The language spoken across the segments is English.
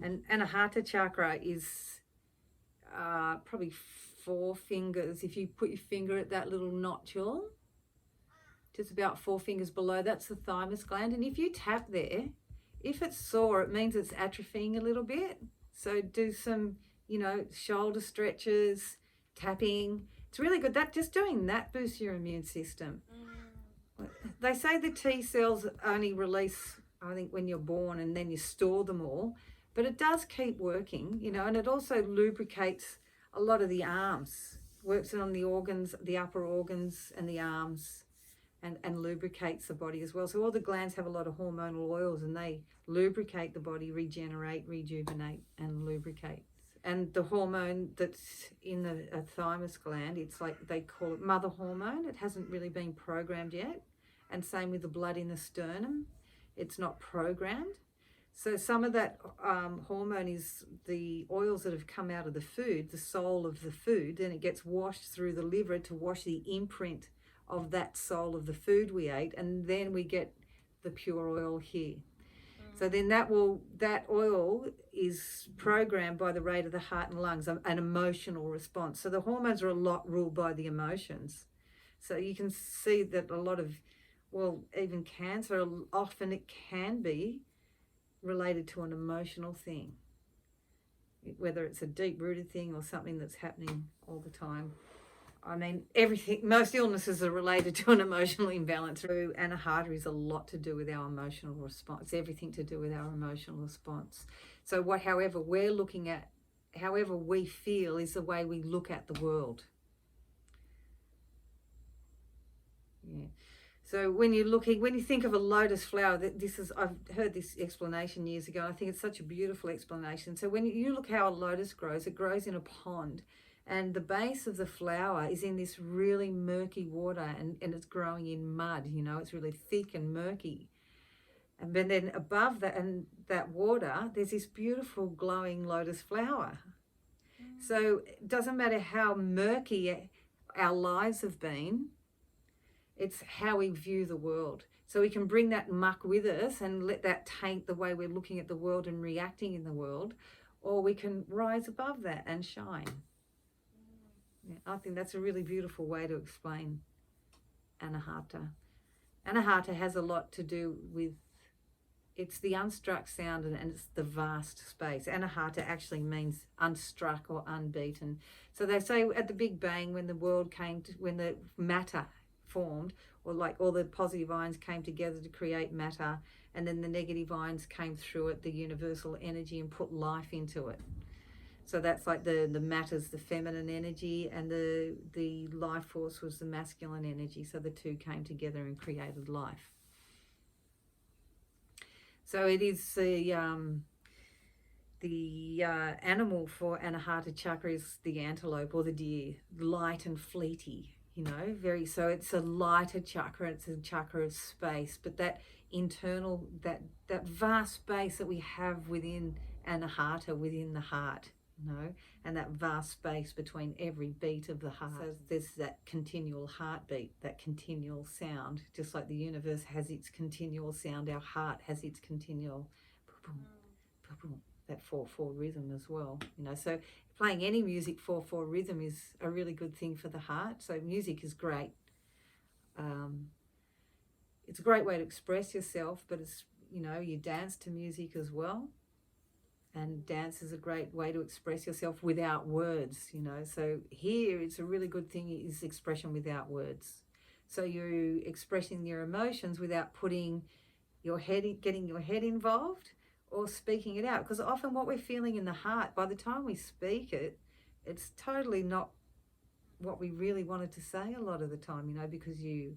And Anahata chakra is probably 4 fingers. If you put your finger at that little notule, just about 4 fingers below, that's the thymus gland. And if you tap there, if it's sore, it means it's atrophying a little bit. So do some, shoulder stretches, tapping. It's really good. That just doing that boosts your immune system. They say the T cells only release, I think, when you're born, and then you store them all. But it does keep working, and it also lubricates a lot of the arms, works on the organs, the upper organs and the arms, and lubricates the body as well. So all the glands have a lot of hormonal oils, and they lubricate the body, regenerate, rejuvenate, and lubricate. And the hormone that's in the thymus gland, it's like they call it mother hormone. It hasn't really been programmed yet. And same with the blood in the sternum. It's not programmed. So some of that hormone is the oils that have come out of the food, the soul of the food. Then it gets washed through the liver to wash the imprint of that soul of the food we ate, and then we get the pure oil here. So then that oil is programmed by the rate of the heart and lungs, an emotional response. So the hormones are a lot ruled by the emotions. So you can see that a lot of, even cancer, often it can be related to an emotional thing, whether it's a deep-rooted thing or something that's happening all the time. I mean, most illnesses are related to an emotional imbalance. So Anahata is a lot to do with our emotional response. It's everything to do with our emotional response. So however we feel is the way we look at the world. Yeah. So when you think of a lotus flower, I've heard this explanation years ago. I think it's such a beautiful explanation. So when you look how a lotus grows, it grows in a pond. And the base of the flower is in this really murky water, and it's growing in mud, it's really thick and murky. And then above that, and that water, there's this beautiful glowing lotus flower. So it doesn't matter how murky our lives have been, it's how we view the world. So we can bring that muck with us and let that taint the way we're looking at the world and reacting in the world, or we can rise above that and shine. Yeah, I think that's a really beautiful way to explain Anahata. Anahata has a lot to do with, it's the unstruck sound, and it's the vast space. Anahata actually means unstruck or unbeaten. So they say at the Big Bang, when the matter formed, or like all the positive ions came together to create matter, and then the negative ions came through it, the universal energy, and put life into it. So that's like the matter's the feminine energy, and the life force was the masculine energy. So the two came together and created life. So it is the animal for Anahata chakra is the antelope or the deer, light and fleety. So it's a lighter chakra. It's a chakra of space, but that internal, that vast space that we have within Anahata, within the heart. And that vast space between every beat of the heart. So there's that continual heartbeat, that continual sound. Just like the universe has its continual sound, our heart has its continual that 4/4 rhythm as well. So playing any music 4/4 rhythm is a really good thing for the heart. So music is great. It's a great way to express yourself, but it's, you dance to music as well. And dance is a great way to express yourself without words, So here it's a really good thing is expression without words. So you're expressing your emotions without getting your head involved or speaking it out. Because often what we're feeling in the heart, by the time we speak it, it's totally not what we really wanted to say a lot of the time, because you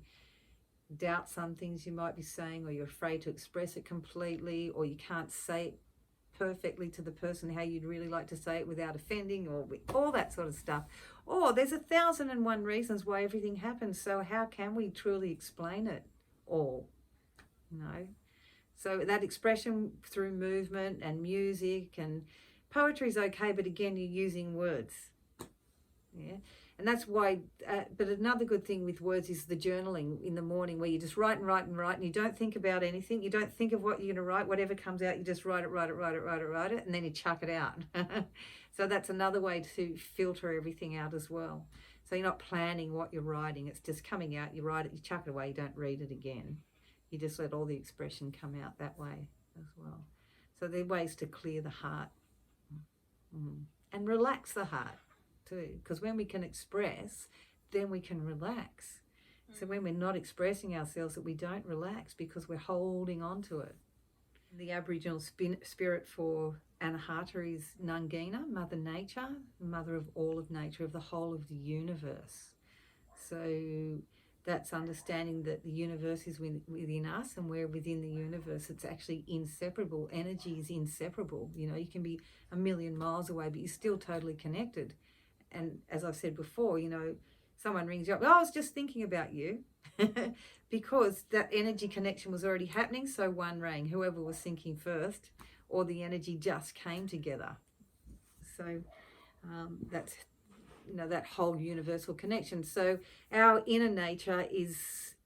doubt some things you might be saying, or you're afraid to express it completely, or you can't say it perfectly to the person how you'd really like to say it without offending, or all that sort of stuff. Or there's 1,001 reasons why everything happens, so how can we truly explain it all? So that expression through movement and music and poetry is okay, but again, you're using words. Yeah. And that's why, but another good thing with words is the journaling in the morning, where you just write and write and write, and you don't think about anything. You don't think of what you're going to write. Whatever comes out, you just write it, and then you chuck it out. So that's another way to filter everything out as well. So you're not planning what you're writing. It's just coming out. You write it, you chuck it away, you don't read it again. You just let all the expression come out that way as well. So there are ways to clear the heart and relax the heart too. Because when we can express, then we can relax. So when we're not expressing ourselves, that we don't relax because we're holding on to it. The Aboriginal spirit for Anahata is Nangina, Mother Nature, mother of all of nature, of the whole of the universe. So that's understanding that the universe is within us and we're within the universe. It's actually inseparable. Energy is inseparable. You know, you can be a million miles away, but you're still totally connected. And as I've said before, you know, someone rings you up, oh, I was just thinking about you. Because that energy connection was already happening, so one rang, whoever was thinking first, or the energy just came together. So that's, you know, that whole universal connection. So our inner nature is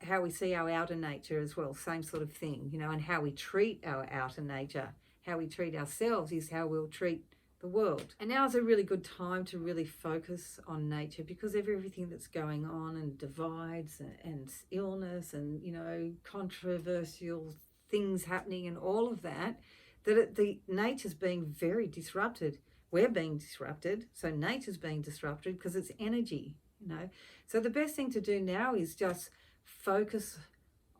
how we see our outer nature as well, same sort of thing, you know, and how we treat our outer nature, how we treat ourselves is how we'll treat the world. And now is a really good time to really focus on nature, because of everything that's going on, and divides and illness and, you know, controversial things happening and all of that, the nature's being very disrupted. We're being disrupted, so nature's being disrupted because it's energy, you know. So the best thing to do now is just focus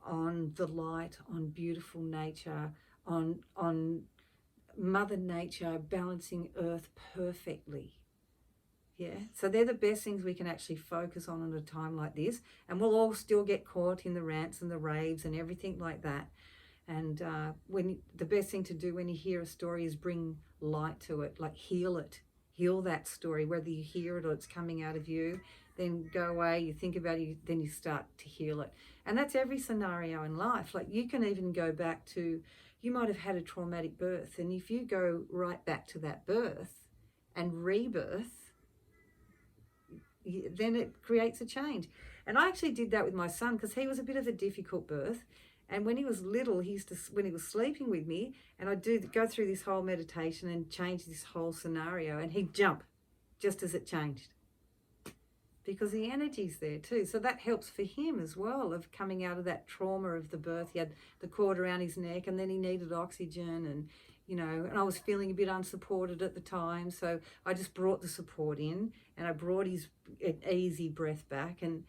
on the light, on beautiful nature, on Mother Nature balancing Earth perfectly. Yeah, so they're the best things we can actually focus on at a time like this. And we'll all still get caught in the rants and the raves and everything like that. And the best thing to do when you hear a story is bring light to it, like heal it. Heal that story, whether you hear it or it's coming out of you. Then go away, you think about it, then you start to heal it. And that's every scenario in life. Like you can even go back to, you might have had a traumatic birth, and if you go right back to that birth and rebirth, then it creates a change. And I actually did that with my son, because he was a bit of a difficult birth. And when he was little, when he was sleeping with me, and I'd go through this whole meditation and change this whole scenario, and he'd jump just as it changed, because the energy's there too. So that helps for him as well, of coming out of that trauma of the birth. He had the cord around his neck, and then he needed oxygen, and, you know, and I was feeling a bit unsupported at the time. So I just brought the support in, and I brought his easy breath back. And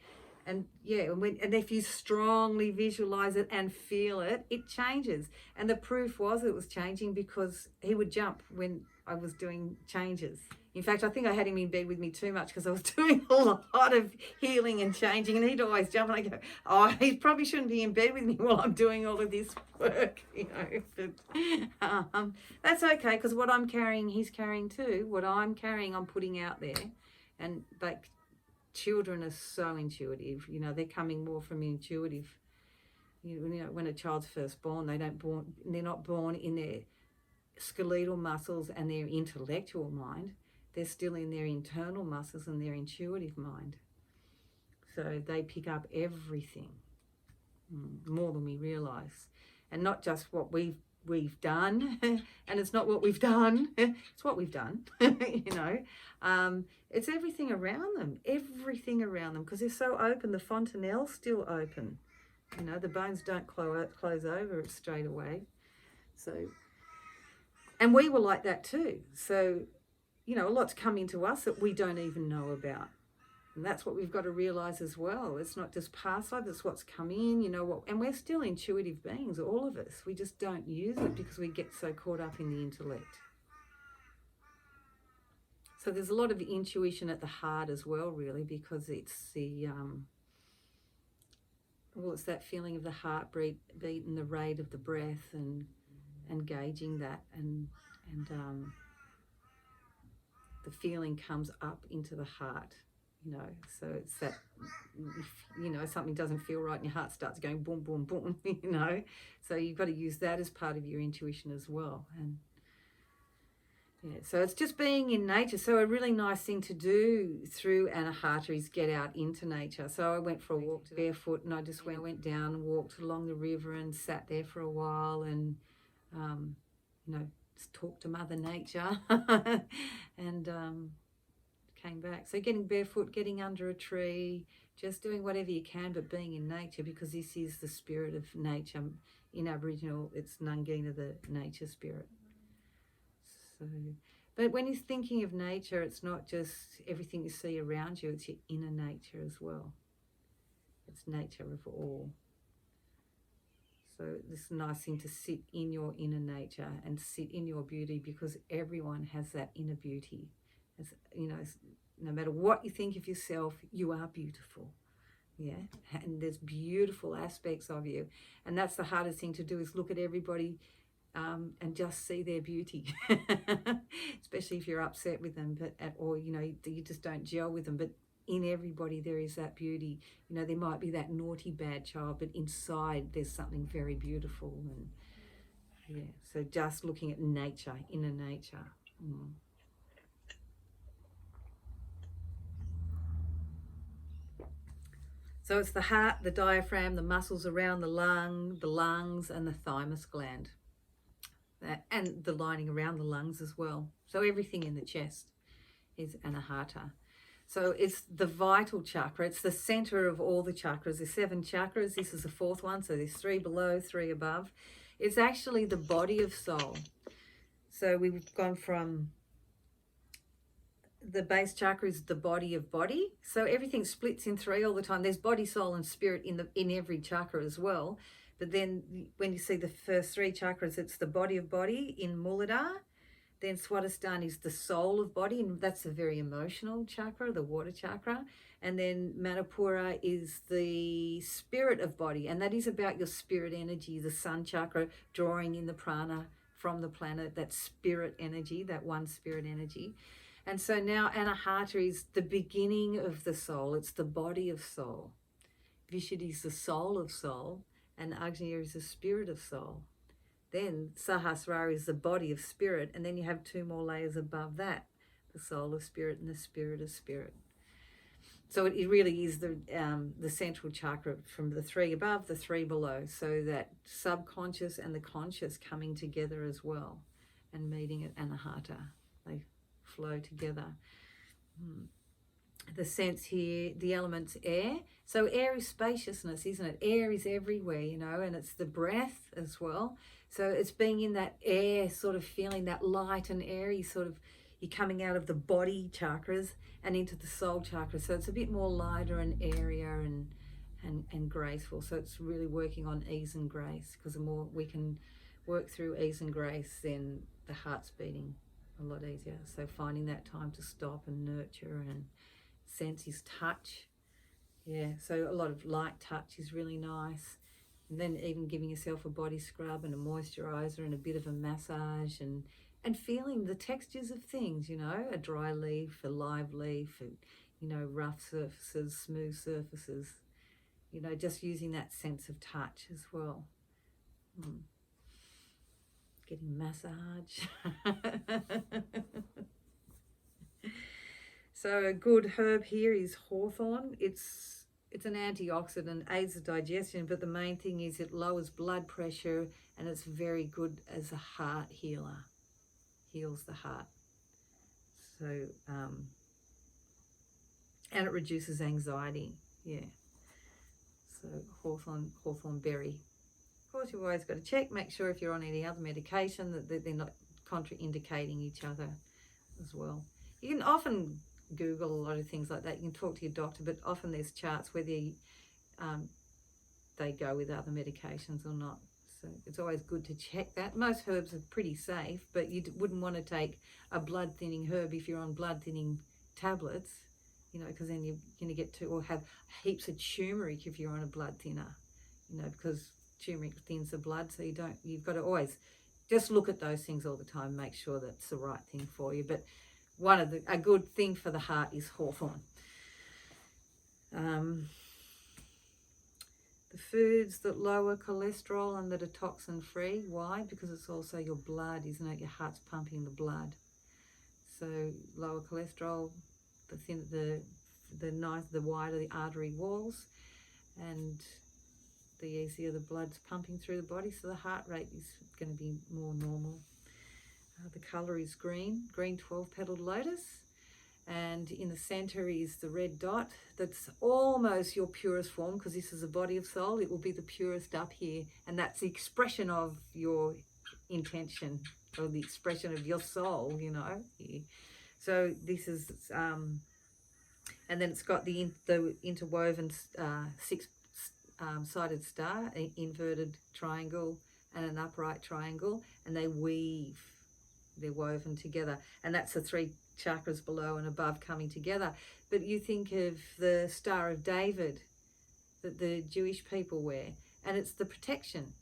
yeah, and if you strongly visualize it and feel it, it changes. And the proof was it was changing because he would jump when I was doing changes. In fact, I think I had him in bed with me too much, because I was doing a lot of healing and changing, and he'd always jump, and I go, oh, he probably shouldn't be in bed with me while I'm doing all of this work, you know. But that's okay, because what I'm carrying, he's carrying too. What I'm carrying, I'm putting out there. And like, children are so intuitive, you know, they're coming more from intuitive. You know, when a child's first born, they're not born in their skeletal muscles and their intellectual mind. They're still in their internal muscles and their intuitive mind. So they pick up everything, more than we realise. And not just what we've done, and it's not what we've done, it's what we've done, you know. It's everything around them, because they're so open. The fontanelle's still open, you know, the bones don't close over it straight away. So, and we were like that too. So, you know, a lot's come into us that we don't even know about. And that's what we've got to realise as well. It's not just past life, it's what's come in, you know what, and we're still intuitive beings, all of us. We just don't use it because we get so caught up in the intellect. So there's a lot of intuition at the heart as well, really, because it's the it's that feeling of the heartbeat and the rate of the breath, and gauging that, and the feeling comes up into the heart, you know. So it's that, if, you know, something doesn't feel right and your heart starts going boom, boom, boom, you know. So you've got to use that as part of your intuition as well. And Yeah, so it's just being in nature. So a really nice thing to do through Anahata is get out into nature. So I went for a walk barefoot, and I just went down and walked along the river and sat there for a while, and you know, just talked to Mother Nature, and came back. So getting barefoot, getting under a tree, just doing whatever you can, but being in nature, because this is the spirit of nature. In Aboriginal, it's Nangina, the nature spirit. So, but when you're thinking of nature, it's not just everything you see around you, it's your inner nature as well. It's nature of all. So this is a nice thing to sit in your inner nature and sit in your beauty, because everyone has that inner beauty. As, you know, no matter what you think of yourself, you are beautiful. Yeah, and there's beautiful aspects of you. And that's the hardest thing to do, is look at everybody and just see their beauty, especially if you're upset with them, or you know, you just don't gel with them. But in everybody there is that beauty. You know, there might be that naughty bad child, but inside there's something very beautiful. And yeah, so just looking at nature, inner nature. So it's the heart, the diaphragm, the muscles around the lungs, and the thymus gland. And the lining around the lungs as well. So everything in the chest is Anahata. So it's the vital chakra. It's the center of all the chakras. There's 7 chakras. This is the 4th one. So there's 3 below, 3 above. It's actually the body of soul. So we've gone from the base chakra is the body of body. So everything splits in 3 all the time. There's body, soul, and spirit in every chakra as well. But then when you see the first 3 chakras, it's the body of body in Muladhara. Then Swadhisthana is the soul of body, and that's a very emotional chakra, the water chakra. And then Manipura is the spirit of body, and that is about your spirit energy, the sun chakra, drawing in the prana from the planet, that spirit energy, that one spirit energy. And so now Anahata is the beginning of the soul. It's the body of soul. Vishuddha is the soul of soul, and Agnya is the spirit of soul. Then Sahasrara is the body of spirit, and then you have 2 more layers above that, the soul of spirit and the spirit of spirit. So it really is the central chakra, from the 3 above, the 3 below. So that subconscious and the conscious coming together as well, and meeting at Anahata. They flow together. The sense here, the element's air. So air is spaciousness, isn't it? Air is everywhere, you know, and it's the breath as well. So it's being in that air, sort of feeling that light and airy sort of, you're coming out of the body chakras and into the soul chakra. So it's a bit more lighter and airier and graceful. So it's really working on ease and grace, because the more we can work through ease and grace, then the heart's beating a lot easier. So finding that time to stop and nurture and sense his touch. Yeah, so a lot of light touch is really nice. And then even giving yourself a body scrub and a moisturizer and a bit of a massage, and feeling the textures of things, you know, a dry leaf, a live leaf, and, you know, rough surfaces, smooth surfaces, you know, just using that sense of touch as well. Getting massage. So a good herb here is hawthorn. It's an antioxidant, aids the digestion, but the main thing is it lowers blood pressure, and it's very good as a heart healer. Heals the heart. So, and it reduces anxiety. Yeah. So hawthorn berry. Of course, you've always got to check, make sure if you're on any other medication that they're not contraindicating each other as well. You can often Google a lot of things like that. You can talk to your doctor, but often there's charts whether they go with other medications or not. So it's always good to check that. Most herbs are pretty safe, but you wouldn't want to take a blood thinning herb if you're on blood thinning tablets, you know, because then you're going to get to, or have heaps of turmeric if you're on a blood thinner, you know, because turmeric thins the blood. So you've got to always just look at those things all the time, make sure that's the right thing for you. But a good thing for the heart is hawthorn. The foods that lower cholesterol and that are toxin free. Why? Because it's also your blood, isn't it? Your heart's pumping the blood. So lower cholesterol, the wider the artery walls, and the easier the blood's pumping through the body, so the heart rate is going to be more normal. The colour is green 12-petaled lotus, and in the centre is the red dot. That's almost your purest form, because this is a body of soul. It will be the purest up here, and that's the expression of your intention, or the expression of your soul, you know. So this is, and then it's got the interwoven six-sided star, an inverted triangle and an upright triangle, and they're woven together, and that's the 3 chakras below and above coming together. But you think of the Star of David that the Jewish people wear, and it's the protection.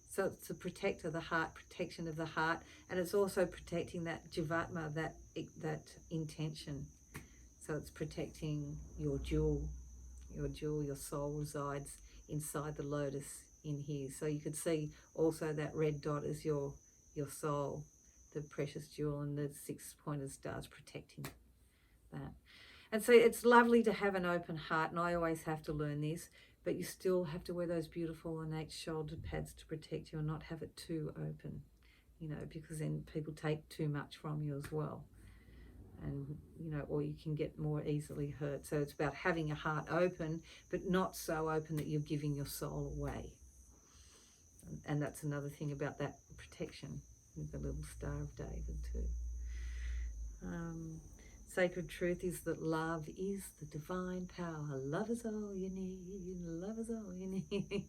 So it's the protector, the heart, protection of the heart, and it's also protecting that jivatma, that intention. So it's protecting your jewel, your soul resides inside the lotus in here. So you could see also that red dot is your soul, the precious jewel, and the 6-pointed stars protecting that. And so it's lovely to have an open heart, and I always have to learn this, but you still have to wear those beautiful innate shoulder pads to protect you and not have it too open, you know, because then people take too much from you as well. And, you know, or you can get more easily hurt. So it's about having a heart open, but not so open that you're giving your soul away. And that's another thing about that protection, with the little Star of David too. Sacred truth is that love is the divine power. Love is all you need. Love is all you need.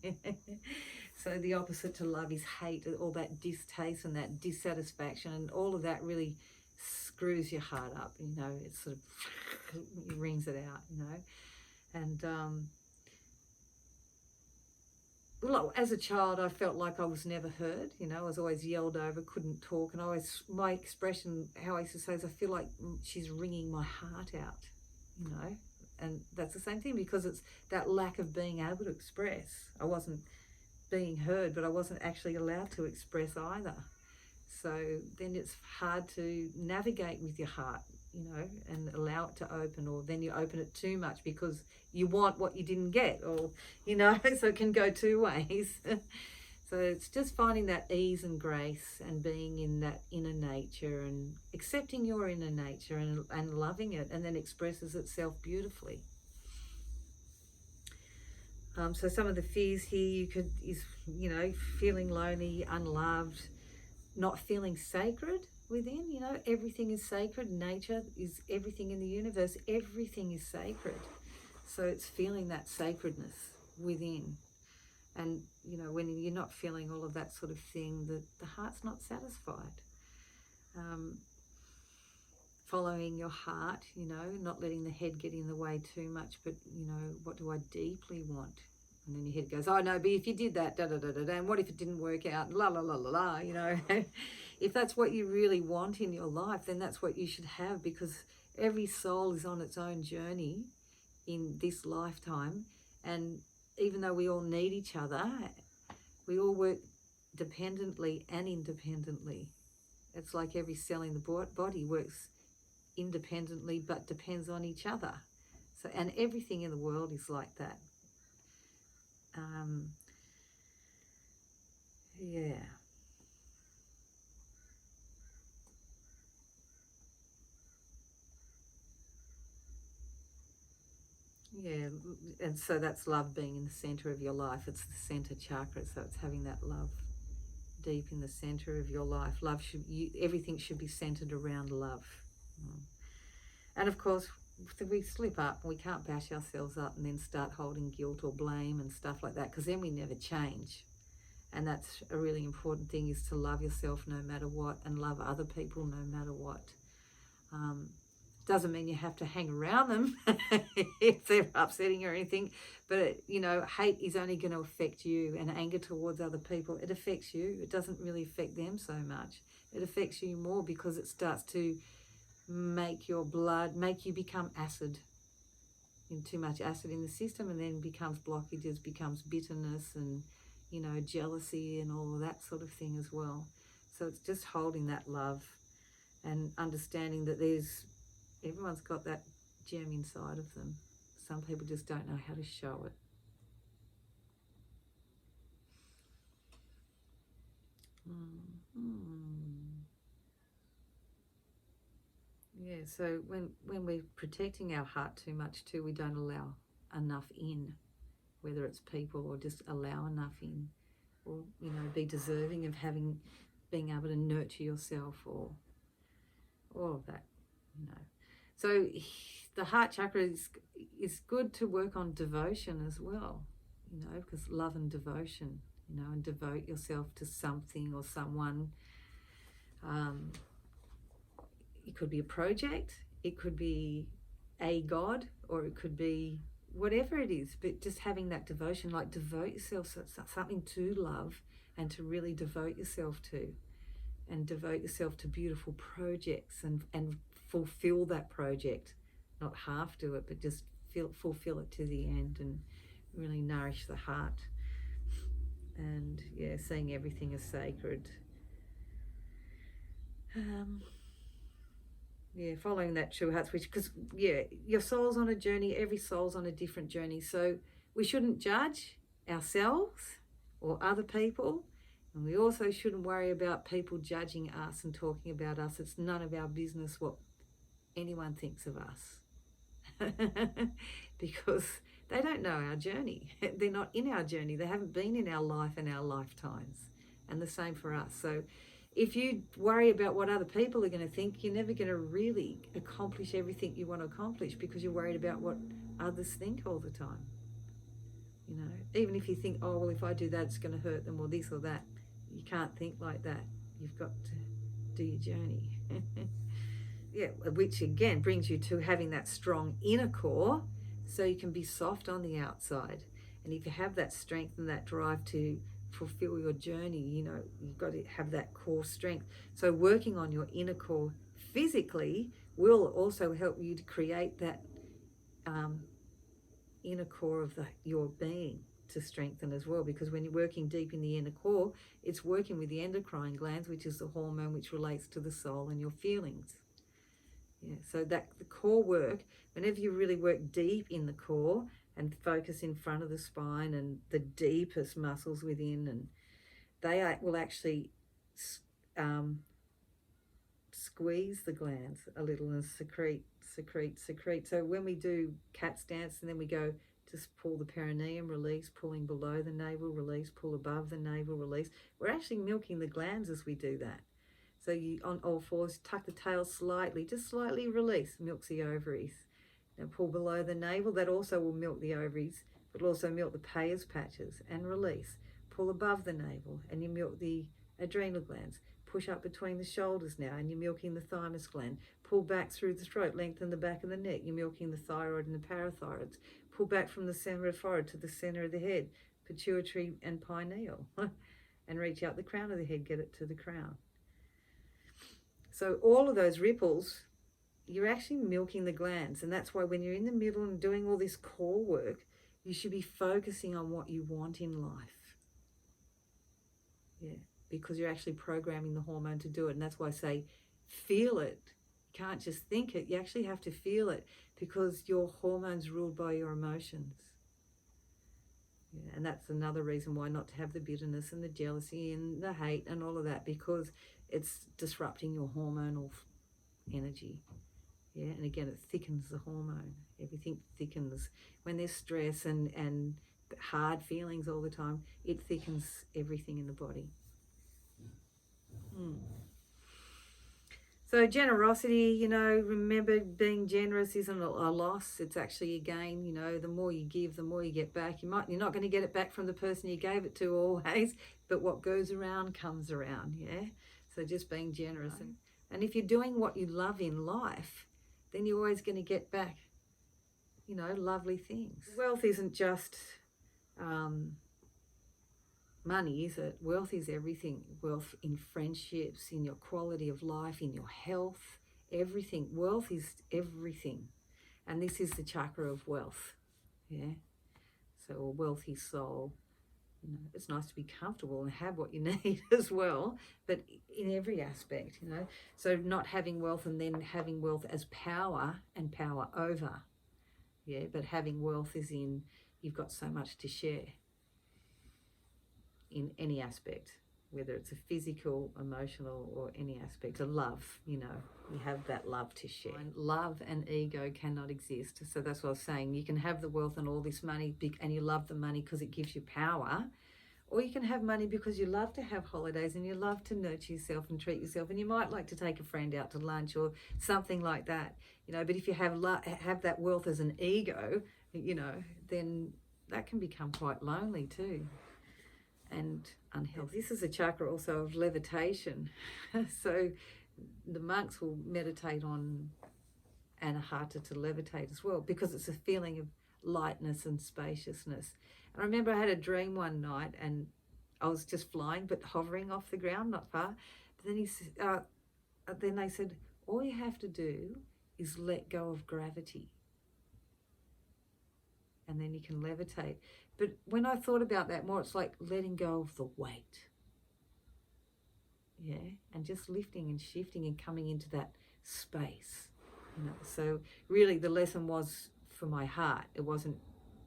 So the opposite to love is hate, all that distaste and that dissatisfaction, and all of that really screws your heart up, you know. It sort of it wrings it out, you know. And well, as a child, I felt like I was never heard, you know. I was always yelled over, couldn't talk, and my expression, how I used to say is, I feel like she's wringing my heart out, you know. And that's the same thing, because it's that lack of being able to express. I wasn't being heard, but I wasn't actually allowed to express either. So then it's hard to navigate with your heart, you know, and allow it to open, or then you open it too much because you want what you didn't get, or, you know, so it can go two ways. So it's just finding that ease and grace and being in that inner nature and accepting your inner nature and loving it, and then expresses itself beautifully. So some of the fears here is, you know, feeling lonely, unloved, not feeling sacred within, you know. Everything is sacred. Nature is everything in the universe. Everything is sacred. So it's feeling that sacredness within. And, you know, when you're not feeling all of that sort of thing, the heart's not satisfied. Following your heart, you know, not letting the head get in the way too much, but, you know, what do I deeply want? And then your head goes, oh no, but if you did that, da da da da da, and what if it didn't work out? La la la la la, you know. If that's what you really want in your life, then that's what you should have, because every soul is on its own journey in this lifetime. And even though we all need each other, we all work dependently and independently. It's like every cell in the body works independently but depends on each other. So, and everything in the world is like that. Yeah. Yeah, and so that's love being in the center of your life. It's the center chakra, so it's having that love deep in the center of your life. Love everything should be centered around love. And of course, we slip up, we can't bash ourselves up and then start holding guilt or blame and stuff like that, because then we never change. And that's a really important thing, is to love yourself no matter what, and love other people no matter what. Doesn't mean you have to hang around them if they're upsetting or anything, but you know, hate is only going to affect you, and anger towards other people, it affects you. It doesn't really affect them so much. It affects you more, because it starts to make your blood, make you become acid, in too much acid in the system, and then becomes blockages, becomes bitterness and, you know, jealousy and all of that sort of thing as well. So it's just holding that love and understanding that everyone's got that gem inside of them. Some people just don't know how to show it. Yeah, so when we're protecting our heart too much too, we don't allow enough in, whether it's people or just allow enough in, or be deserving of being able to nurture yourself, or all of that. So the heart chakra is good to work on devotion as well, because love and devotion, and devote yourself to something or someone. It could be a project, it could be a god, or it could be whatever it is, but just having that devotion, like devote yourself to something to love and to really devote yourself to, and devote yourself to beautiful projects and fulfill that project, not half do it, but just fulfill it to the end, and really nourish the heart. And yeah, seeing everything as sacred. Yeah, following that true heart switch, because your soul's on a journey, every soul's on a different journey, so we shouldn't judge ourselves or other people, and we also shouldn't worry about people judging us and talking about us. It's none of our business what anyone thinks of us because they don't know our journey. They're not in our journey, they haven't been in our life and our lifetimes, and the same for us. So if you worry about what other people are going to think, you're never going to really accomplish everything you want to accomplish, because you're worried about what others think all the time. Even if you think, oh, well, if I do that, it's going to hurt them, or this or that. You can't think like that. You've got to do your journey. Yeah, which again brings you to having that strong inner core, so you can be soft on the outside. And if you have that strength and that drive to fulfill your journey, you've got to have that core strength. So working on your inner core physically will also help you to create that inner core of your being to strengthen as well, because when you're working deep in the inner core, it's working with the endocrine glands, which is the hormone which relates to the soul and your feelings. Yeah, so that the core work, whenever you really work deep in the core and focus in front of the spine and the deepest muscles within, and they will actually squeeze the glands a little and secrete. So when we do cat's dance and then we go just pull the perineum, release, pulling below the navel, release, pull above the navel, release, we're actually milking the glands as we do that. So you, on all fours, tuck the tail slightly, just slightly release, milks the ovaries. Now pull below the navel, that also will milk the ovaries, but will also milk the Peyer's patches, and release. Pull above the navel and you milk the adrenal glands. Push up between the shoulders now and you're milking the thymus gland. Pull back through the throat, lengthen the back of the neck, you're milking the thyroid and the parathyroids. Pull back from the center of the forehead to the center of the head, pituitary and pineal, and reach out the crown of the head, get it to the crown. So all of those ripples, you're actually milking the glands, and that's why when you're in the middle and doing all this core work, you should be focusing on what you want in life. Yeah, because you're actually programming the hormone to do it, and that's why I say feel it. You can't just think it, you actually have to feel it, because your hormone's ruled by your emotions. Yeah, and that's another reason why not to have the bitterness and the jealousy and the hate and all of that, because it's disrupting your hormonal energy. Yeah, and again, it thickens the hormone. Everything thickens. When there's stress and hard feelings all the time, it thickens everything in the body. So generosity, remember, being generous isn't a loss, it's actually a gain. The more you give, the more you get back. You're not going to get it back from the person you gave it to always, but what goes around comes around, yeah? So just being generous. And if you're doing what you love in life, then you're always going to get back, lovely things. Wealth isn't just money, is it? Wealth is everything. Wealth in friendships, in your quality of life, in your health, everything. Wealth is everything. And this is the chakra of wealth, yeah? So a wealthy soul, You know, it's nice to be comfortable and have what you need as well, but in every aspect, you know. So not having wealth and then having wealth as power and power over. Yeah, but having wealth is in you've got so much to share in any aspect, whether it's a physical, emotional, or any aspect. A love, you know, you have that love to share. Love and ego cannot exist. So that's what I was saying. You can have the wealth and all this money and you love the money because it gives you power. Or you can have money because you love to have holidays and you love to nurture yourself and treat yourself, and you might like to take a friend out to lunch or something like that, you know. But if you have that wealth as an ego, you know, then that can become quite lonely too and unhealthy. This is a chakra also of levitation. So the monks will meditate on Anahata to levitate as well, because it's a feeling of lightness and spaciousness. And I remember I had a dream one night and I was just flying but hovering off the ground, not far. But then they said, all you have to do is let go of gravity and then you can levitate. But when I thought about that more, it's like letting go of the weight. Yeah, and just lifting and shifting and coming into that space. You know, so really the lesson was for my heart. It wasn't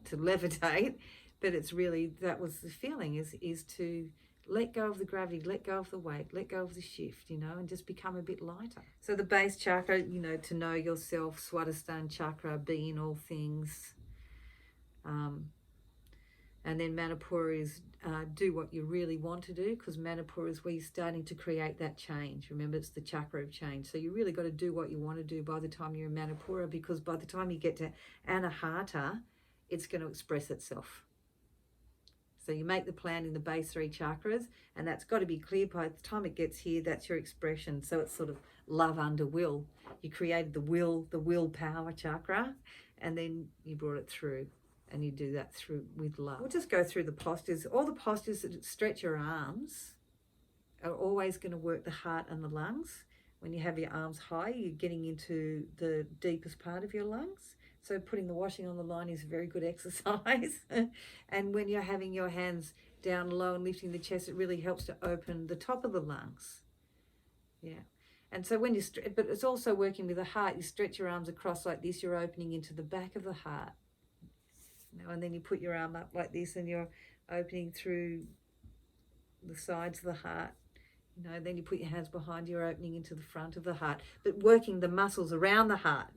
to levitate, but it's really, that was the feeling, is to let go of the gravity, let go of the weight, let go of the shift, you know, and just become a bit lighter. So the base chakra, you know, to know yourself, Swadhisthana chakra, be in all things. And then Manipura is do what you really want to do, because Manipura is where you're starting to create that change. Remember, it's the chakra of change. So you really got to do what you want to do by the time you're in Manipura, because by the time you get to Anahata, it's going to express itself. So you make the plan in the base 3 chakras, and that's got to be clear by the time it gets here. That's your expression. So it's sort of love under will. You created the willpower chakra, and then you brought it through. And you do that with love. We'll just go through the postures. All the postures that stretch your arms are always going to work the heart and the lungs. When you have your arms high, you're getting into the deepest part of your lungs. So putting the washing on the line is a very good exercise. And when you're having your hands down low and lifting the chest, it really helps to open the top of the lungs. Yeah. And so when but it's also working with the heart. You stretch your arms across like this, you're opening into the back of the heart. And then you put your arm up like this and you're opening through the sides of the heart. You know, then you put your hands behind you, you're opening into the front of the heart, but working the muscles around the heart.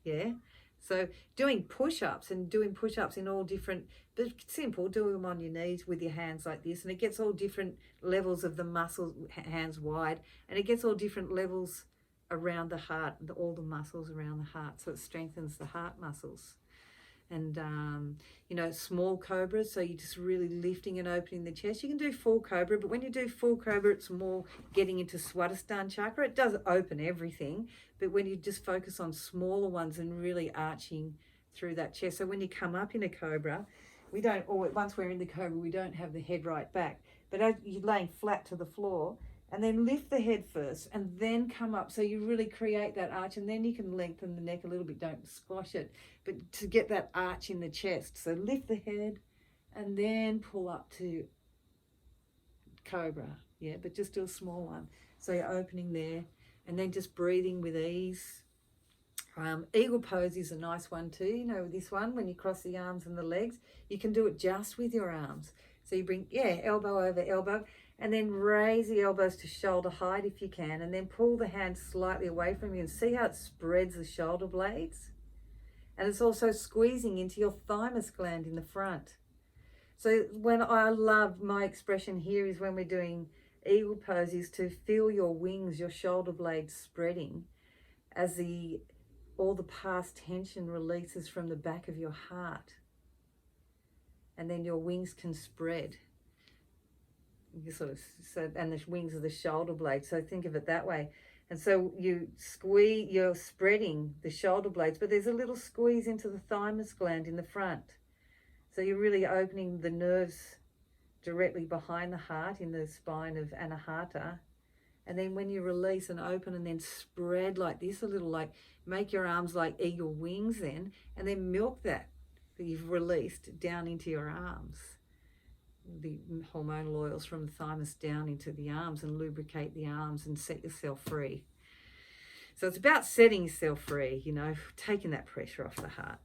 Yeah. So doing push-ups in all different, but simple, do them on your knees with your hands like this, and it gets all different levels of the muscles, hands wide, and it gets all different levels around the heart, all the muscles around the heart. So it strengthens the heart muscles. And, you know, small cobras, so you're just really lifting and opening the chest. You can do full cobra, but when you do full cobra, it's more getting into Swadhisthana chakra. It does open everything, but when you just focus on smaller ones and really arching through that chest. So when you come up in a cobra, we don't, or once we're in the cobra, we don't have the head right back. But as you're laying flat to the floor, and then lift the head first and then come up. So you really create that arch, and then you can lengthen the neck a little bit. Don't squash it, but to get that arch in the chest. So lift the head and then pull up to cobra. Yeah, but just do a small one. So you're opening there and then just breathing with ease. Eagle pose is a nice one too. You know, this one, when you cross the arms and the legs, you can do it just with your arms. So you bring, elbow over elbow, and then raise the elbows to shoulder height if you can, and then pull the hands slightly away from you and see how it spreads the shoulder blades. And it's also squeezing into your thymus gland in the front. So when I love my expression here is when we're doing eagle pose, is to feel your wings, your shoulder blades spreading as all the past tension releases from the back of your heart. And then your wings can spread. You and the wings are the shoulder blades. So think of it that way. And so you're spreading the shoulder blades, but there's a little squeeze into the thymus gland in the front. So you're really opening the nerves directly behind the heart in the spine of Anahata. And then when you release and open and then spread like this, a little, like make your arms like eagle wings then, and then milk that you've released down into your arms. the hormonal oils from the thymus down into the arms and lubricate the arms and set yourself free. So it's about setting yourself free, you know, taking that pressure off the heart.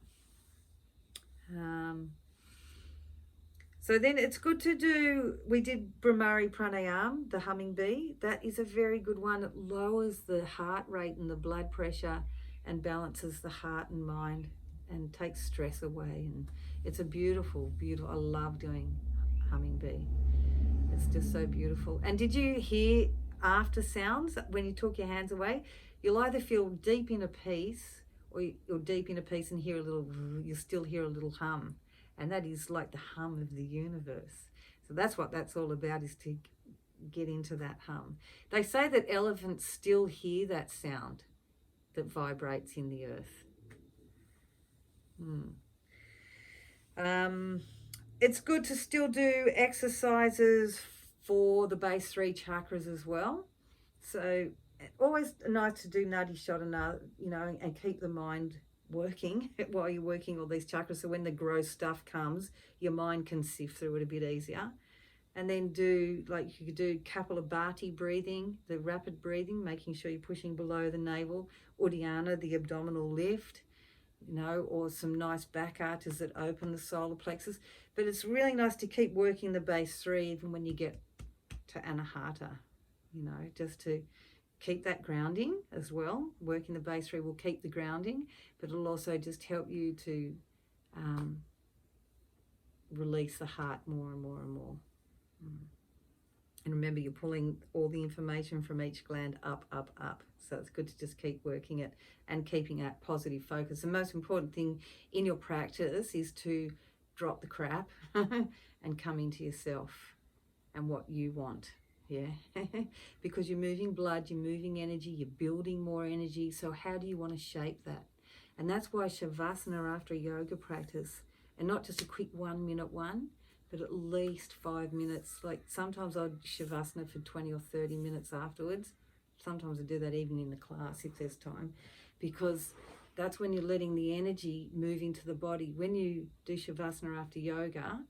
So then it's good to do, we did Brahmari Pranayam, the humming bee. That is a very good one. It lowers the heart rate and the blood pressure and balances the heart and mind and takes stress away. And it's a beautiful, beautiful, I love doing humming bee. It's just so beautiful. And did you hear after sounds when you took your hands away? You'll either feel deep in a piece or you're deep in a piece and hear a little, you'll still hear a little hum. And that is like the hum of the universe. So that's what that's all about, is to get into that hum. They say that elephants still hear that sound that vibrates in the earth. It's good to still do exercises for the base 3 chakras as well. So always nice to do Nadi Shodhana, you know, and keep the mind working while you're working all these chakras. So when the gross stuff comes, your mind can sift through it a bit easier. And then do, like you could do Kapalabhati breathing, the rapid breathing, making sure you're pushing below the navel, Uddiyana, the abdominal lift, you know, or some nice back arches that open the solar plexus. But it's really nice to keep working the base 3 even when you get to Anahata, you know, just to keep that grounding as well. Working the base 3 will keep the grounding, but it'll also just help you to release the heart more and more and more. And remember, you're pulling all the information from each gland up, up, up. So it's good to just keep working it and keeping that positive focus. The most important thing in your practice is to drop the crap and come into yourself and what you want. Yeah, because you're moving blood, you're moving energy, you're building more energy. So how do you want to shape that? And that's why Shavasana after a yoga practice, and not just a quick 1 minute one, but at least 5 minutes. Like sometimes I'll Shavasana for 20 or 30 minutes afterwards. Sometimes I do that even in the class if there's time, because that's when you're letting the energy move into the body. When you do Shavasana after yoga,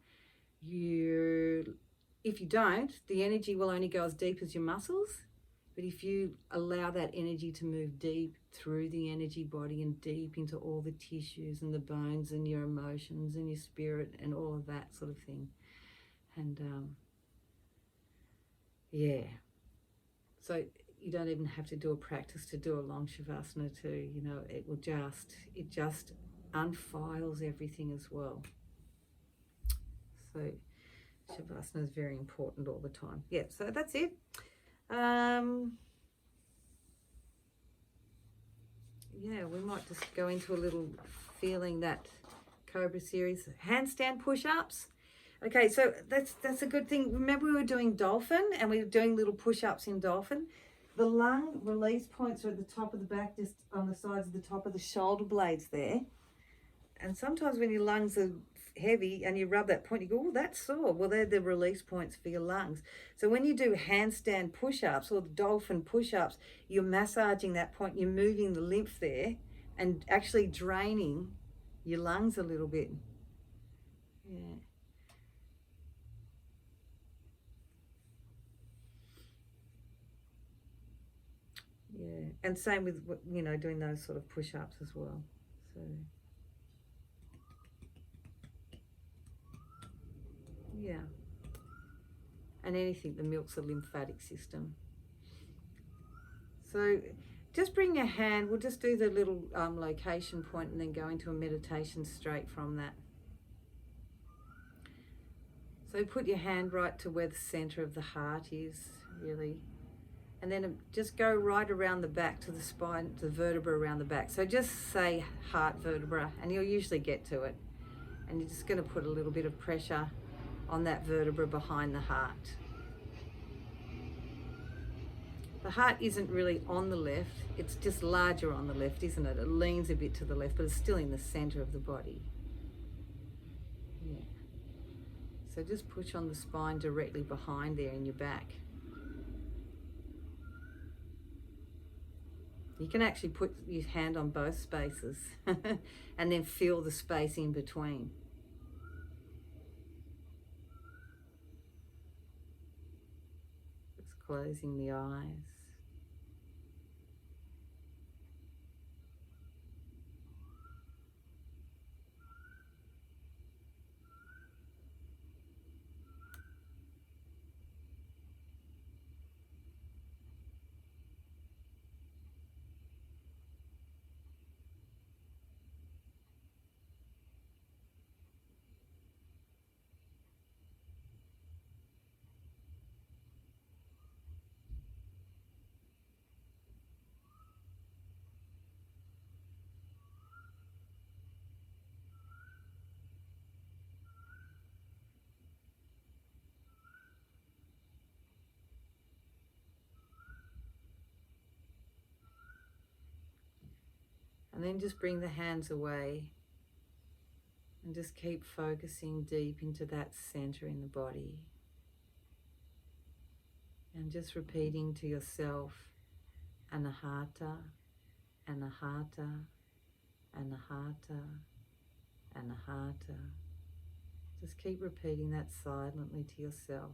if you don't, the energy will only go as deep as your muscles. But if you allow that energy to move deep through the energy body and deep into all the tissues and the bones and your emotions and your spirit and all of that sort of thing. And yeah. So you don't even have to do a practice to do a long Shavasana too. You know, it just unfiles everything as well. So Shavasana is very important all the time. Yeah, so that's it. Yeah, we might just go into a little feeling that Cobra series. Handstand push-ups. Okay, so that's a good thing. Remember we were doing dolphin and we were doing little push-ups in dolphin? The lung release points are at the top of the back, just on the sides of the top of the shoulder blades there. And sometimes when your lungs are heavy and you rub that point, you go, oh, that's sore. Well, they're the release points for your lungs. So when you do handstand push-ups or dolphin push-ups, you're massaging that point, you're moving the lymph there and actually draining your lungs a little bit. Yeah. Yeah, and same with, you know, doing those sort of push-ups as well. So yeah, and anything that milks the lymphatic system. So just bring your hand, we'll just do the little location point and then go into a meditation straight from that. So put your hand right to where the center of the heart is, really. And then just go right around the back to the spine, to the vertebra around the back. So just say heart vertebra and you'll usually get to it. And you're just going to put a little bit of pressure on that vertebra behind the heart. The heart isn't really on the left, it's just larger on the left, isn't it? It leans a bit to the left, but it's still in the center of the body. Yeah. So just push on the spine directly behind there in your back. You can actually put your hand on both spaces and then feel the space in between. closing the eyes. And then just bring the hands away and just keep focusing deep into that center in the body. And just repeating to yourself, Anahata, Anahata, Anahata, Anahata. Just keep repeating that silently to yourself.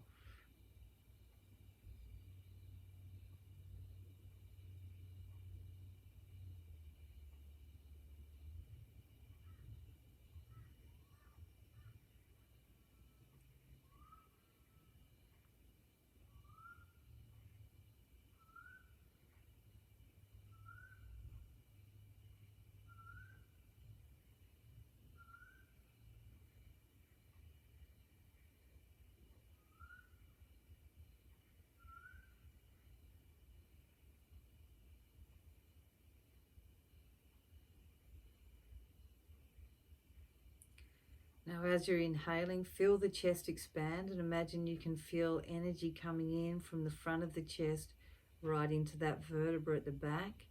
Now as you're inhaling, feel the chest expand and imagine you can feel energy coming in from the front of the chest right into that vertebra at the back.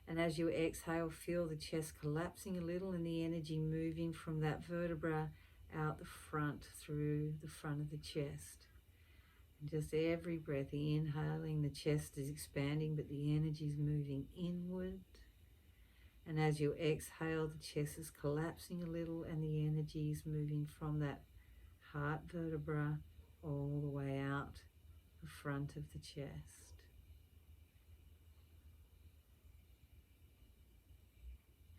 And as you exhale, feel the chest collapsing a little and the energy moving from that vertebra out the front through the front of the chest. And just every breath, inhaling, the chest is expanding, but the energy is moving inward. And as you exhale, the chest is collapsing a little and the energy is moving from that heart vertebra all the way out the front of the chest.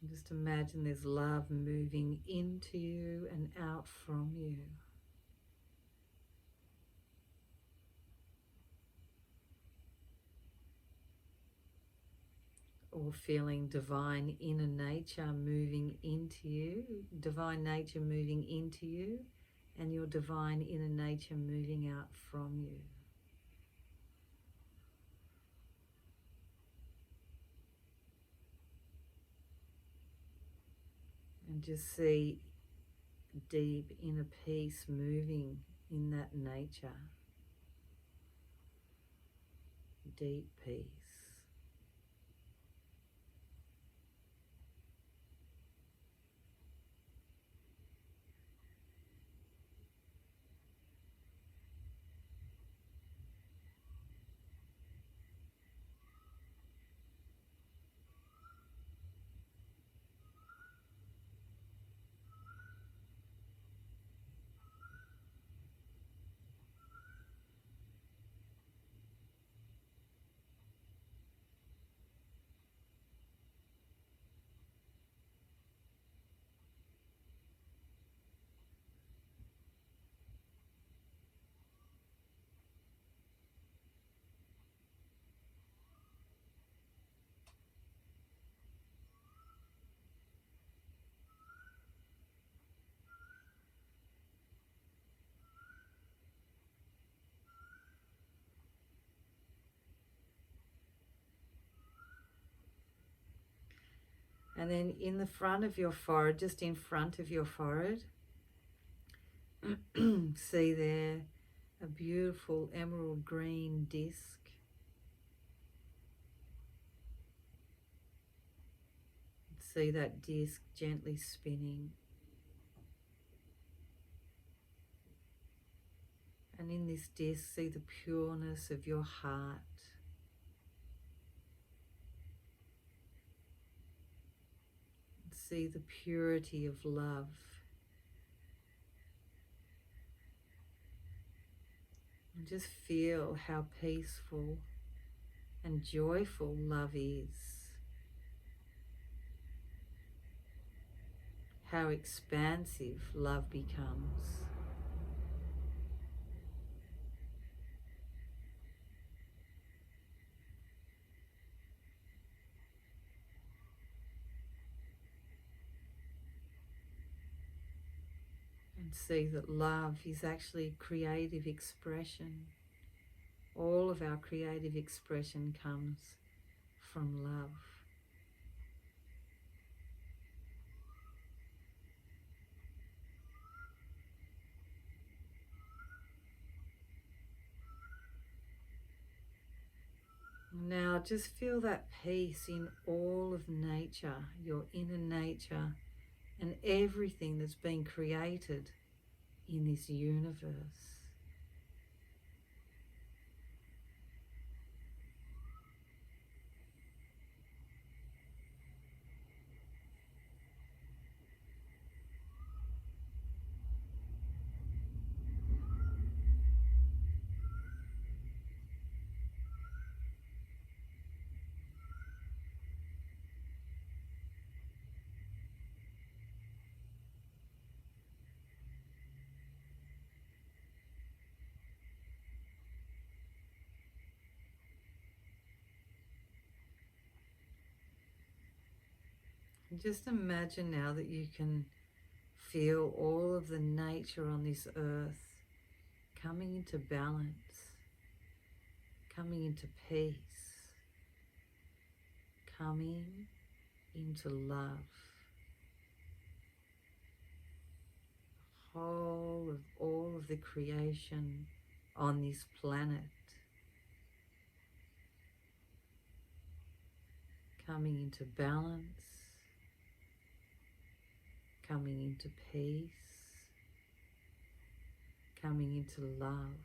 And just imagine there's love moving into you and out from you. Or feeling divine inner nature moving into you, divine nature moving into you, and your divine inner nature moving out from you. And just see deep inner peace moving in that nature. Deep peace. And then in the front of your forehead, just in front of your forehead, see there a beautiful emerald green disc. See that disc gently spinning. And in this disc, see the pureness of your heart. See the purity of love. And Just feel how peaceful and joyful love is, how expansive love becomes. And see that love is actually creative expression. All of our creative expression comes from love. Now just feel that peace in all of nature, your inner nature, and everything that's been created in this universe. And just imagine now that you can feel all of the nature on this earth coming into balance, coming into peace, coming into love. All of the creation on this planet coming into balance, coming into peace, coming into love.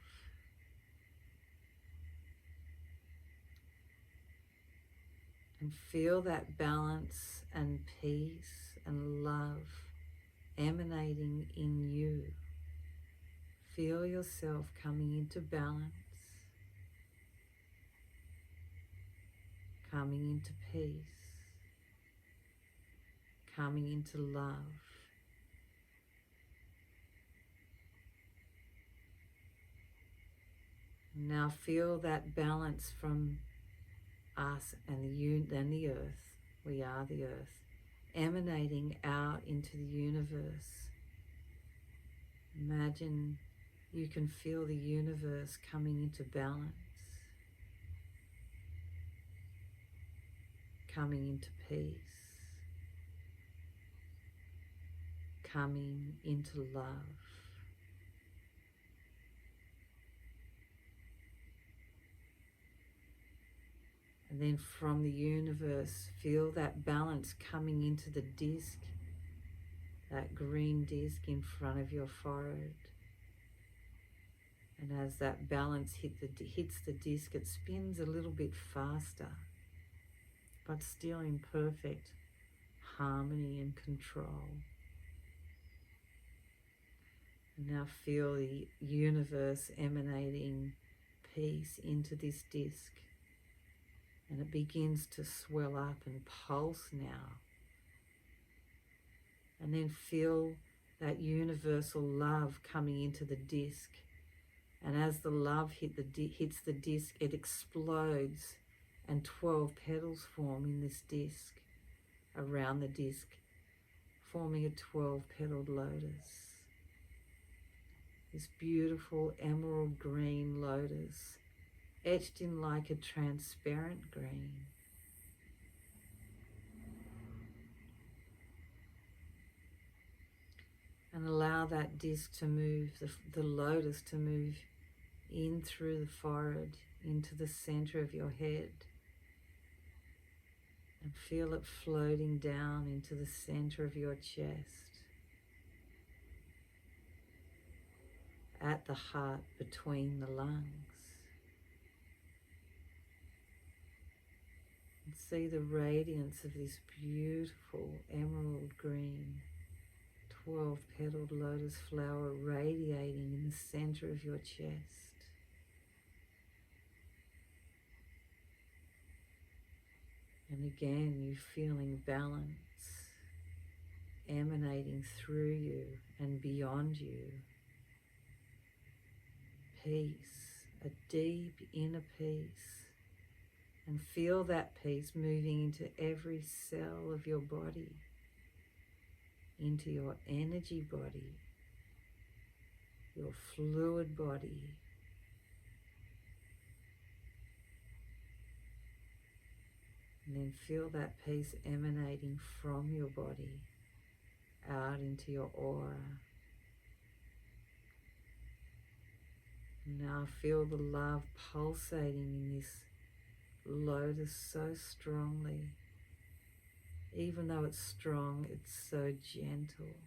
And feel that balance and peace and love emanating in you. Feel yourself coming into balance, coming into peace, coming into love. Now feel that balance from us and the earth. We are the earth, emanating out into the universe. Imagine you can feel the universe coming into balance, coming into peace, coming into love. And then from the universe, feel that balance coming into the disc, that green disc in front of your forehead. And as that balance hits the disc, it spins a little bit faster, but still in perfect harmony and control. And now feel the universe emanating peace into this disc. And it begins to swell up and pulse now. And then feel that universal love coming into the disc. And as the love hits the disc, it explodes and 12 petals form in this disc, around the disc, forming a 12-petaled lotus. This beautiful emerald green lotus, etched in like a transparent green. And allow that disc to move, the lotus to move in through the forehead, into the center of your head. And feel it floating down into the center of your chest, at the heart between the lungs. And see the radiance of this beautiful emerald green 12-petaled lotus flower radiating in the center of your chest. And again, you feeling balance emanating through you and beyond you. Peace, a deep inner peace. And feel that peace moving into every cell of your body, into your energy body, your fluid body, and then feel that peace emanating from your body out into your aura. Now feel the love pulsating in this lotus so strongly. Even though it's strong, it's so gentle.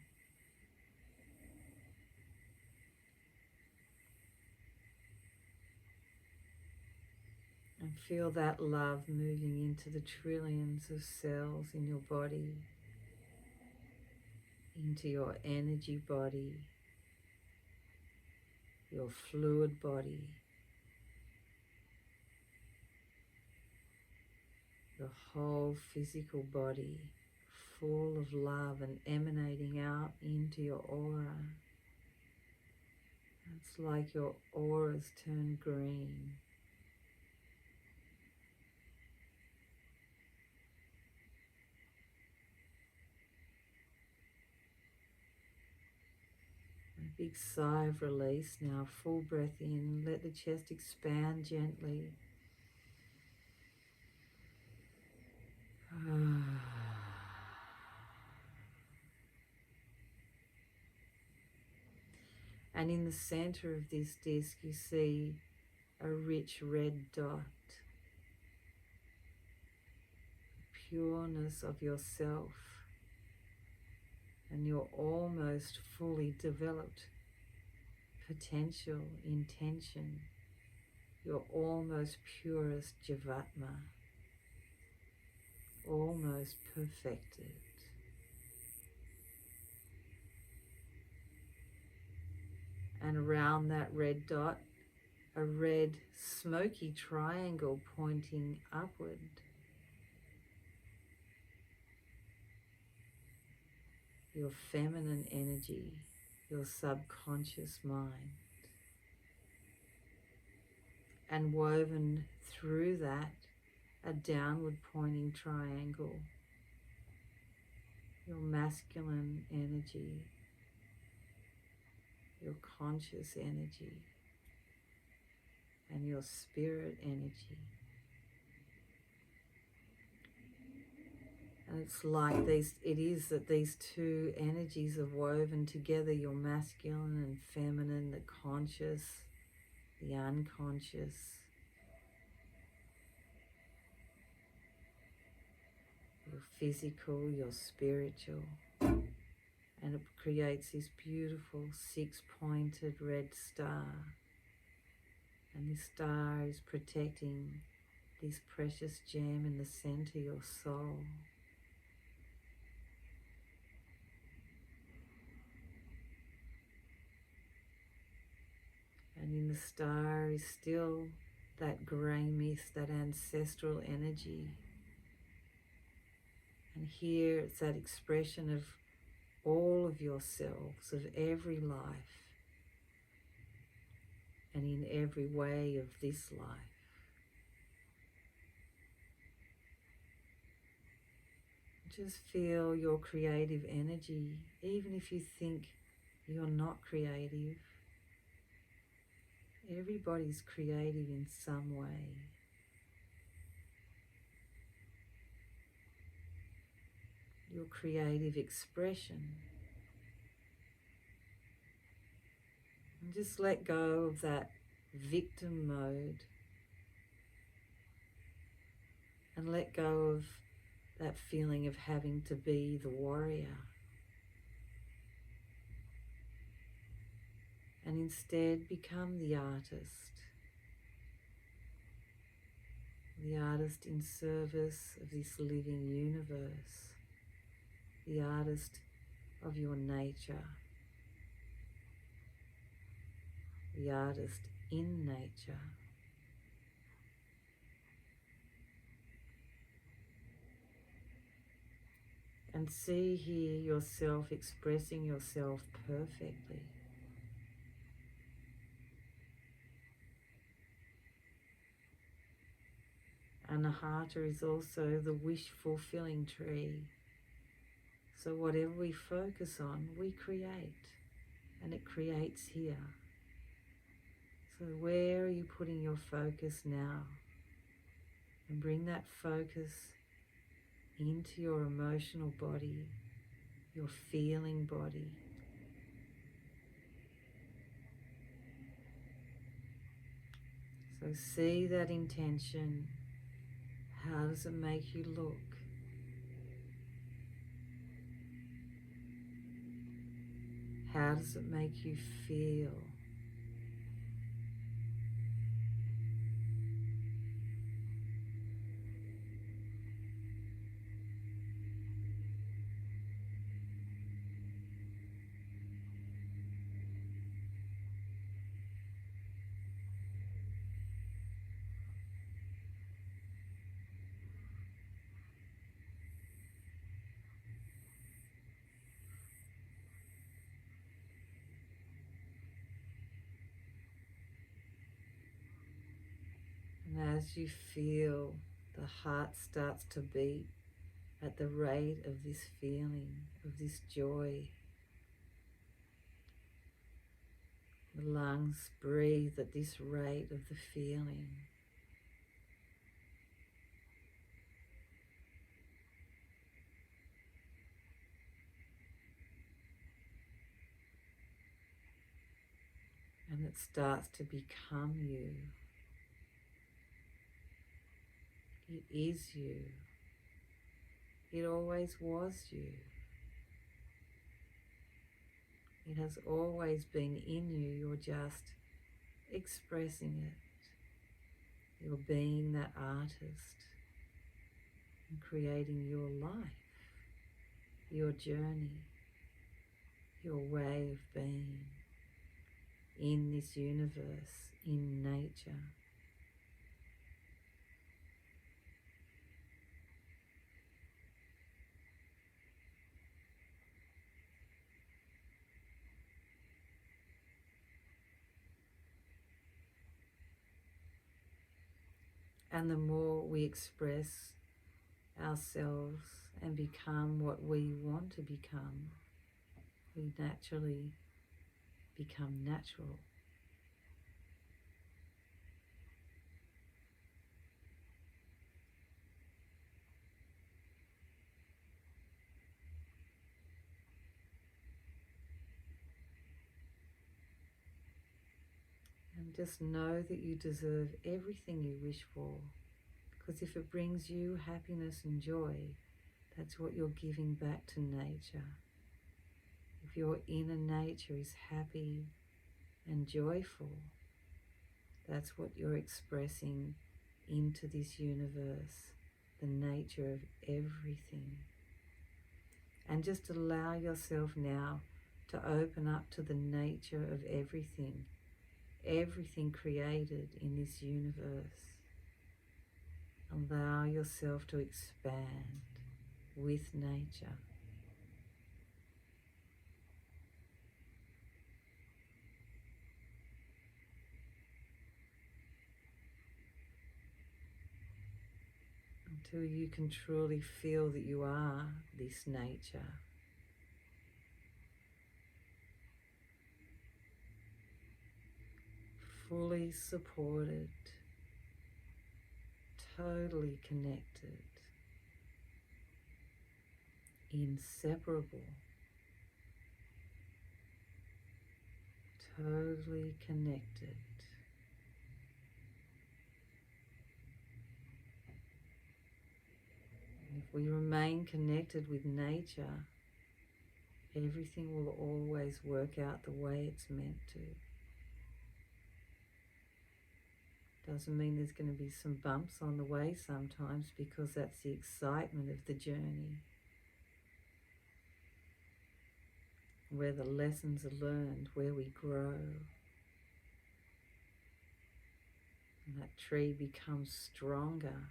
And feel that love moving into the trillions of cells in your body, into your energy body, your fluid body, your whole physical body, full of love and emanating out into your aura. It's like your aura's turned green. A big sigh of release now, full breath in, let the chest expand gently. And in the center of this disc you see a rich red dot, pureness of yourself and your almost fully developed potential, intention, your almost purest Jivatma, almost perfected. And around that red dot, a red smoky triangle pointing upward. Your feminine energy, your subconscious mind. And woven through that, a downward pointing triangle, your masculine energy, your conscious energy, and your spirit energy. And it's like these two energies are woven together, your masculine and feminine, the conscious, the unconscious. Your physical, your spiritual. And it creates this beautiful six-pointed red star. And this star is protecting this precious gem in the center, your soul. And in the star is still that grey mist, that ancestral energy. And here it's that expression of all of yourselves, of every life, and in every way of this life. Just feel your creative energy, even if you think you're not creative. Everybody's creative in some way. Your creative expression. And just let go of that victim mode. And let go of that feeling of having to be the warrior. And instead become the artist. The artist in service of this living universe. The artist of your nature. The artist in nature. And see here yourself expressing yourself perfectly. Anahata is also the wish-fulfilling tree. So whatever we focus on, we create, and it creates here. So where are you putting your focus now? And bring that focus into your emotional body, your feeling body. So see that intention. How does it make you look? How does it make you feel? And as you feel, the heart starts to beat at the rate of this feeling, of this joy. The lungs breathe at this rate of the feeling. And it starts to become you. It is you. It always was you. It has always been in you. You're just expressing it. You're being that artist and creating your life, your journey, your way of being in this universe, in nature. And the more we express ourselves and become what we want to become, we naturally become natural. And just know that you deserve everything you wish for, because if it brings you happiness and joy, that's what you're giving back to nature. If your inner nature is happy and joyful, that's what you're expressing into this universe, the nature of everything. And just allow yourself now to open up to the nature of everything, everything created in this universe. Allow yourself to expand with nature. Until you can truly feel that you are this nature. Fully supported, totally connected, inseparable, totally connected. And if we remain connected with nature, everything will always work out the way it's meant to. Doesn't mean there's going to be some bumps on the way sometimes, because that's the excitement of the journey, where the lessons are learned, where we grow, and that tree becomes stronger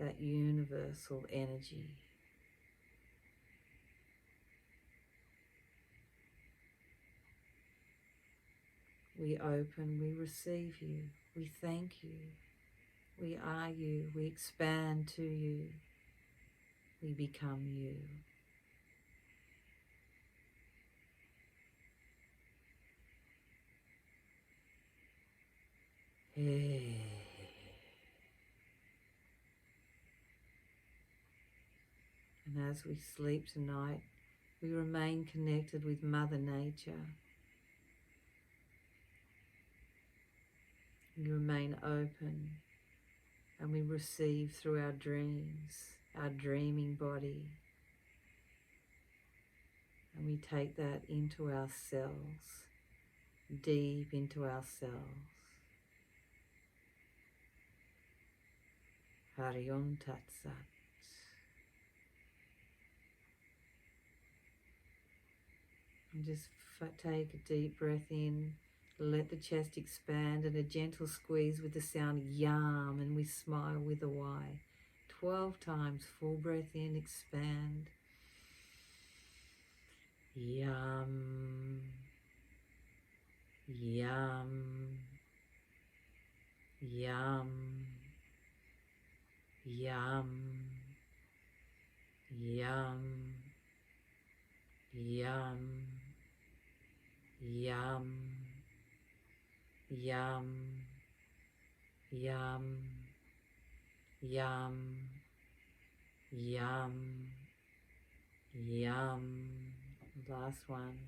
that universal energy. We open, we receive you, we thank you, we are you, we expand to you, we become you. Hey. And as we sleep tonight, we remain connected with Mother Nature. We remain open and we receive through our dreams, our dreaming body. And we take that into our cells, deep into our cells. Hari Om Tat Sat. And just take a deep breath in, let the chest expand, and a gentle squeeze with the sound yam, and we smile with a Y. 12 times, full breath in, expand. Yum, yum, yum, yum, yum, yum, yum, yum, yum, yum, yum, yum. Last one.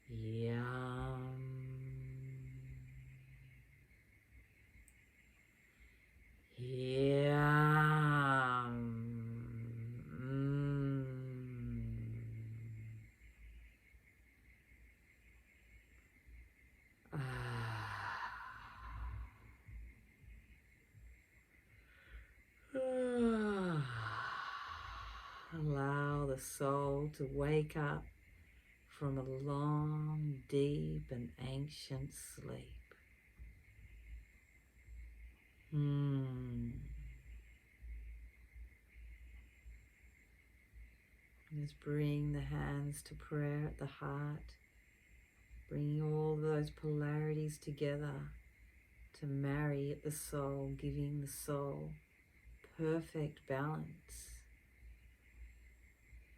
Yum. Yum. Allow the soul to wake up from a long, deep and ancient sleep. Just bring the hands to prayer at the heart, bringing all those polarities together to marry at the soul, giving the soul perfect balance,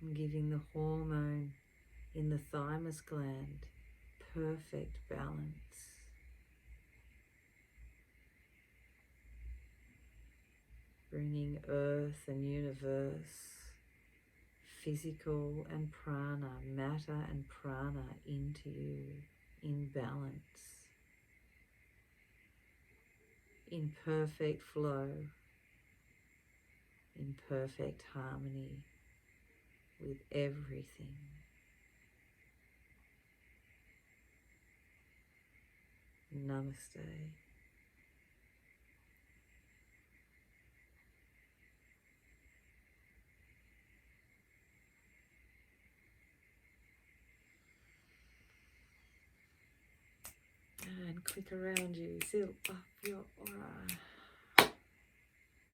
and giving the hormone in the thymus gland perfect balance. Bringing earth and universe, physical and prana, matter and prana into you in balance, in perfect flow, in perfect harmony with everything. Namaste. And click around you, seal up your aura.